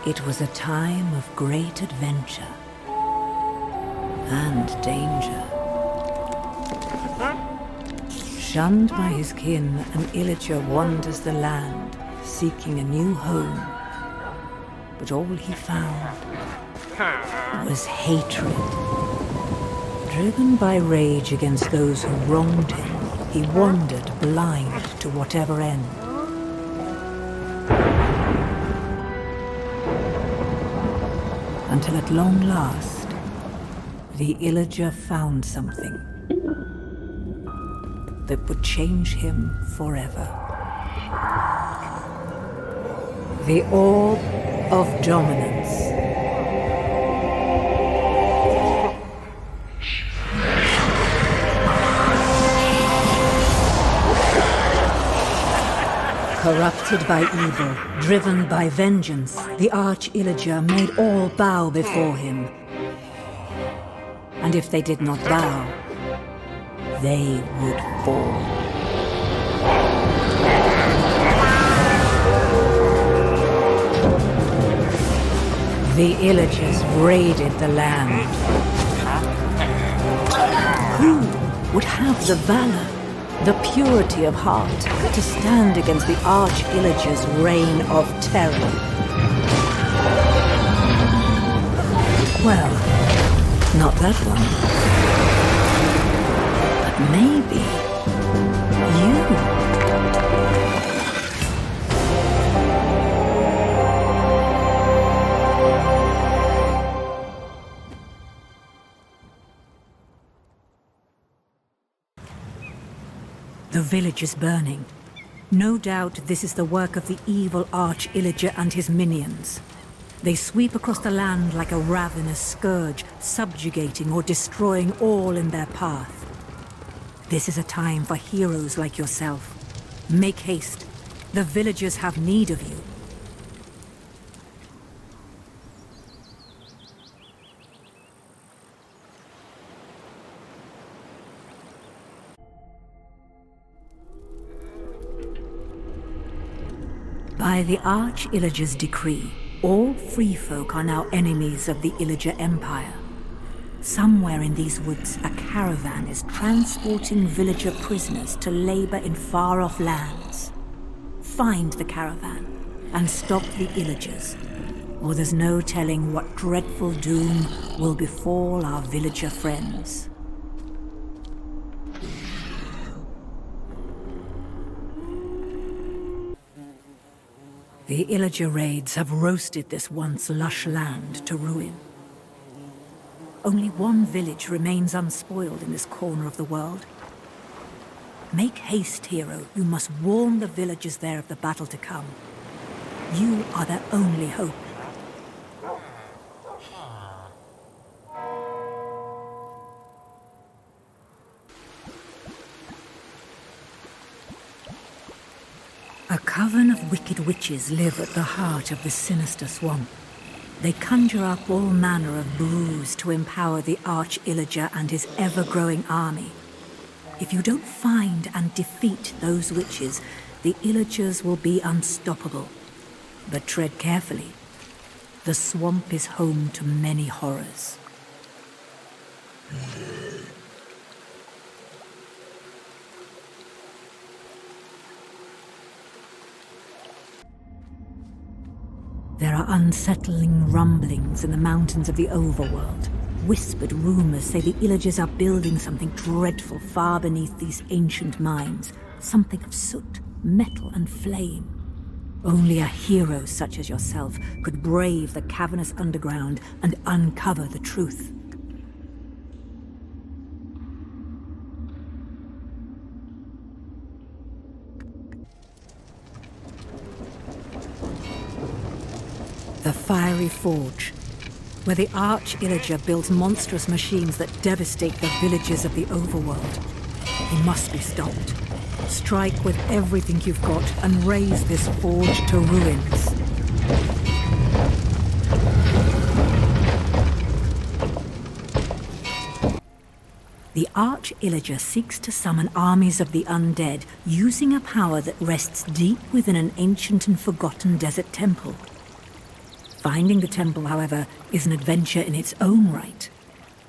It was a time of great adventure and danger. Shunned by his kin, an illager wanders the land, seeking a new home. But all he found was hatred. Driven by rage against those who wronged him, he wandered blind to whatever end. Until at long last, the illager found something that would change him forever. The Orb of Dominance. Corrupted by evil, driven by vengeance, the Arch-Illager made all bow before him. And if they did not bow, they would fall. The Illagers raided the land. Who would have the valor, the purity of heart, to stand against the Arch-Illager's reign of terror? Well, not that one. But maybe you. The village is burning. No doubt this is the work of the evil Arch-Illager and his minions. They sweep across the land like a ravenous scourge, subjugating or destroying all in their path. This is a time for heroes like yourself. Make haste. The villagers have need of you. By the Arch-Illager's decree, all free folk are now enemies of the Illager Empire. Somewhere in these woods, a caravan is transporting villager prisoners to labor in far-off lands. Find the caravan and stop the Illagers, or there's no telling what dreadful doom will befall our villager friends. The Illager raids have roasted this once lush land to ruin. Only one village remains unspoiled in this corner of the world. Make haste, hero. You must warn the villagers there of the battle to come. You are their only hope. A coven of wicked witches live at the heart of the sinister swamp. They conjure up all manner of brews to empower the Arch-Illager and his ever-growing army. If you don't find and defeat those witches, the Illagers will be unstoppable. But tread carefully. The swamp is home to many horrors. There are unsettling rumblings in the mountains of the overworld. Whispered rumors say the Illagers are building something dreadful far beneath these ancient mines. Something of soot, metal, and flame. Only a hero such as yourself could brave the cavernous underground and uncover the truth. The Fiery Forge, where the Arch-Illager builds monstrous machines that devastate the villages of the overworld. He must be stopped. Strike with everything you've got and raise this forge to ruins. The Arch-Illager seeks to summon armies of the undead, using a power that rests deep within an ancient and forgotten desert temple. Finding the temple, however, is an adventure in its own right,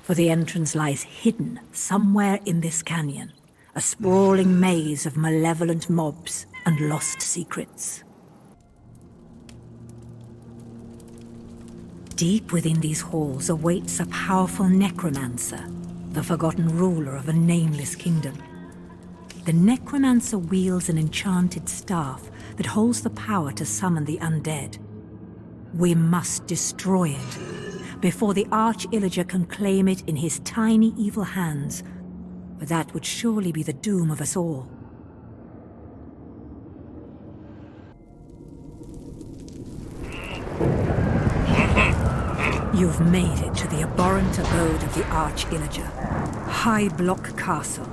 for the entrance lies hidden somewhere in this canyon, a sprawling maze of malevolent mobs and lost secrets. Deep within these halls awaits a powerful necromancer, the forgotten ruler of a nameless kingdom. The necromancer wields an enchanted staff that holds the power to summon the undead. We must destroy it before the Arch-Illager can claim it in his tiny evil hands, for that would surely be the doom of us all. You've made it to the abhorrent abode of the Arch-Illager, High Block Castle.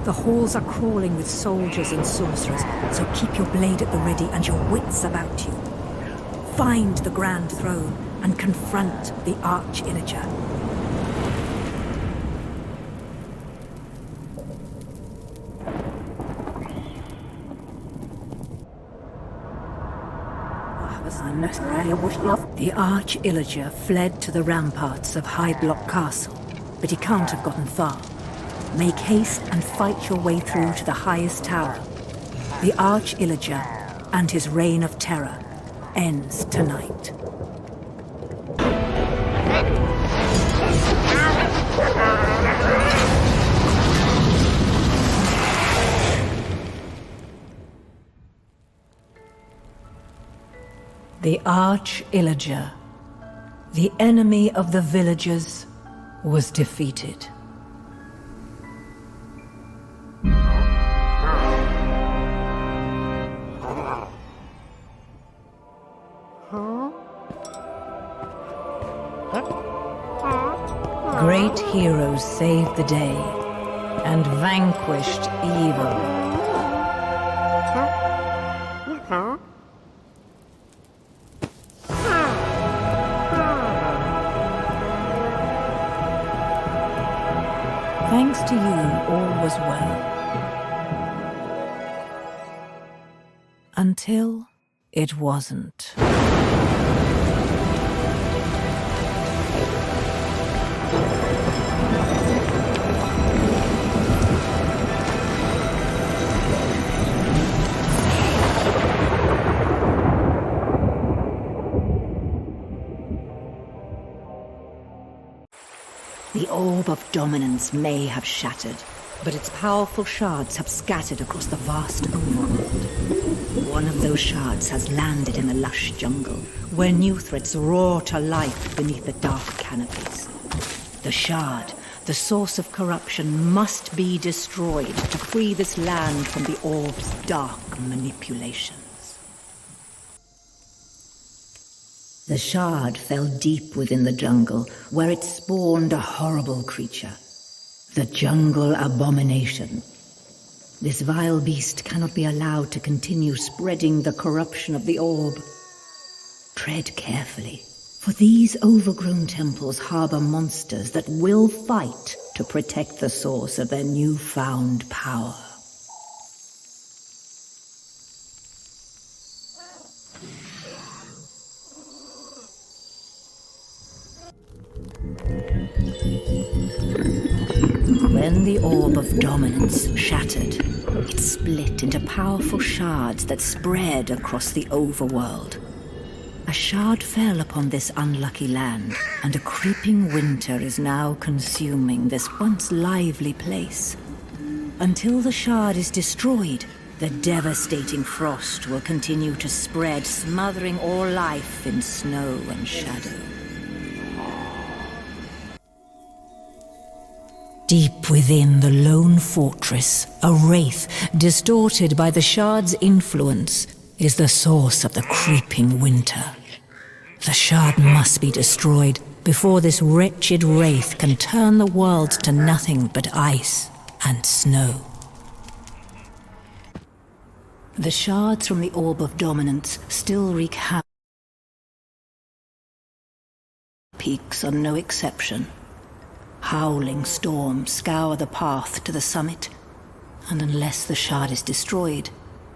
The halls are crawling with soldiers and sorcerers, so keep your blade at the ready and your wits about you. Find the Grand Throne and confront the Arch-Illager. The Arch-Illager fled to the ramparts of High Block Castle, but he can't have gotten far. Make haste and fight your way through to the highest tower. The Arch-Illager and his reign of terror ends tonight. The Arch-Illager, the enemy of the villagers, was defeated. Great heroes saved the day and vanquished evil. Thanks to you, all was well. Until it wasn't. The orb of dominance may have shattered, but its powerful shards have scattered across the vast overworld. One of those shards has landed in the lush jungle, where new threats roar to life beneath the dark canopies. The shard, the source of corruption, must be destroyed to free this land from the orb's dark manipulations. The shard fell deep within the jungle, where it spawned a horrible creature. The jungle abomination. This vile beast cannot be allowed to continue spreading the corruption of the orb. Tread carefully, for these overgrown temples harbor monsters that will fight to protect the source of their newfound power. When the orb of dominance shattered, it split into powerful shards that spread across the overworld. A shard fell upon this unlucky land, and a creeping winter is now consuming this once lively place. Until the shard is destroyed, the devastating frost will continue to spread, smothering all life in snow and shadow. Deep within the lone fortress, a wraith, distorted by the shard's influence, is the source of the creeping winter. The shard must be destroyed before this wretched wraith can turn the world to nothing but ice and snow. The shards from the orb of dominance still wreak havoc. Peaks are no exception. Howling storms scour the path to the summit, and unless the shard is destroyed,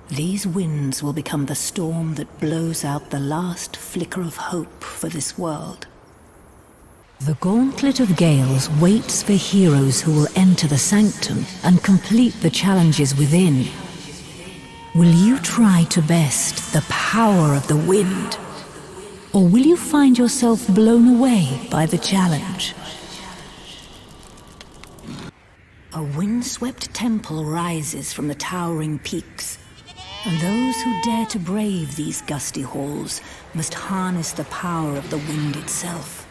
These winds will become the storm that blows out the last flicker of hope for this world. The Gauntlet of Gales waits for heroes who will enter the Sanctum and complete the challenges within. Will you try to best the power of the wind? Or will you find yourself blown away by the challenge? A windswept temple rises from the towering peaks, and those who dare to brave these gusty halls must harness the power of the wind itself.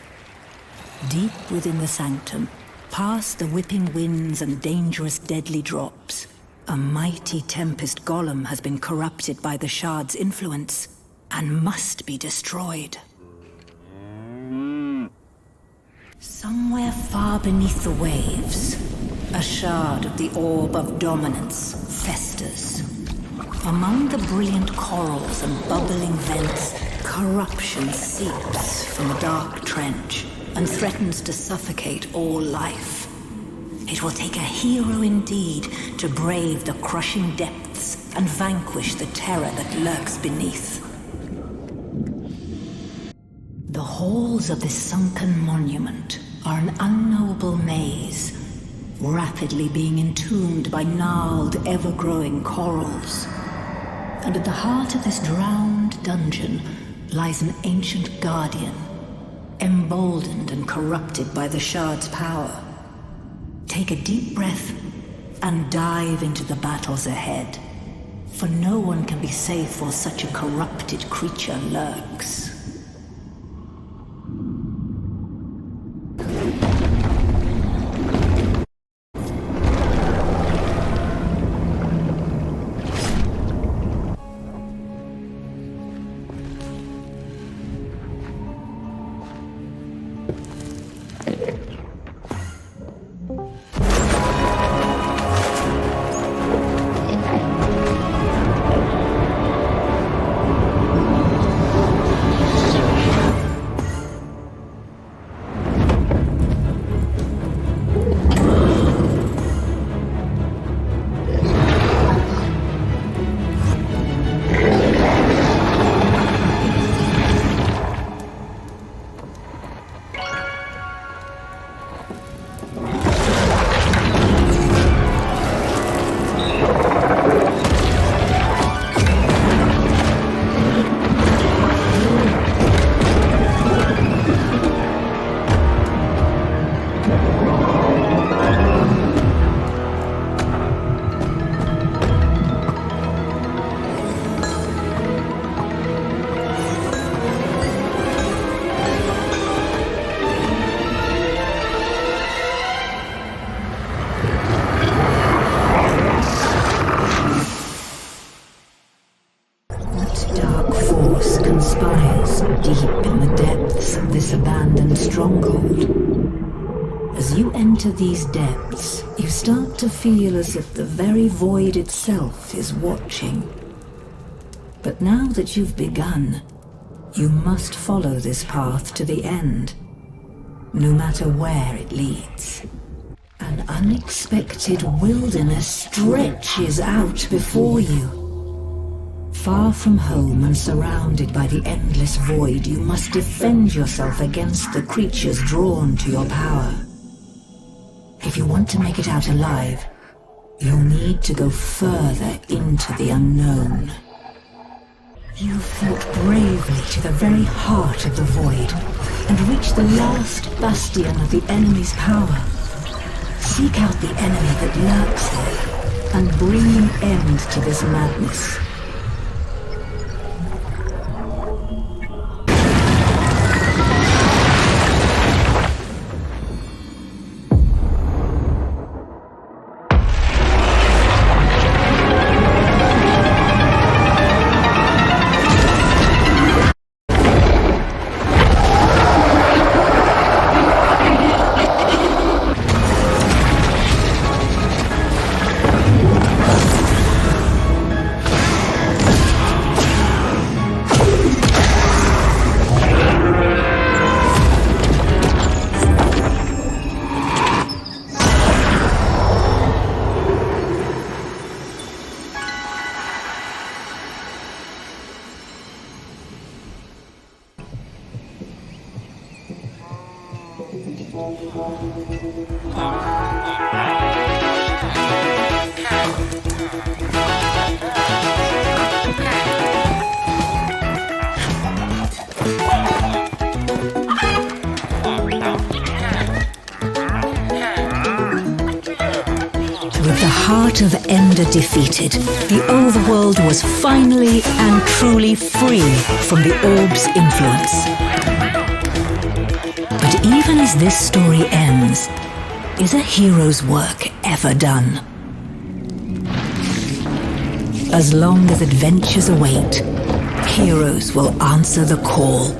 Deep within the Sanctum, past the whipping winds and dangerous deadly drops, a mighty tempest golem has been corrupted by the shard's influence and must be destroyed. Somewhere far beneath the waves, a shard of the orb of dominance festers. Among the brilliant corals and bubbling vents, corruption seeps from the dark trench and threatens to suffocate all life. It will take a hero indeed to brave the crushing depths and vanquish the terror that lurks beneath. The halls of this sunken monument are an unknowable maze, rapidly being entombed by gnarled, ever-growing corals. And at the heart of this drowned dungeon lies an ancient guardian, emboldened and corrupted by the shard's power. Take a deep breath and dive into the battles ahead, for no one can be safe while such a corrupted creature lurks. As you enter these depths, you start to feel as if the very void itself is watching. But now that you've begun, you must follow this path to the end, no matter where it leads. An unexpected wilderness stretches out before you. Far from home and surrounded by the endless void, you must defend yourself against the creatures drawn to your power. If you want to make it out alive, you'll need to go further into the unknown. You fought bravely to the very heart of the void and reached the last bastion of the enemy's power. Seek out the enemy that lurks there and bring an end to this madness. With the heart of Ender defeated, the overworld was finally and truly free from the orb's influence. But even as this story ends, is a hero's work ever done? As long as adventures await, heroes will answer the call.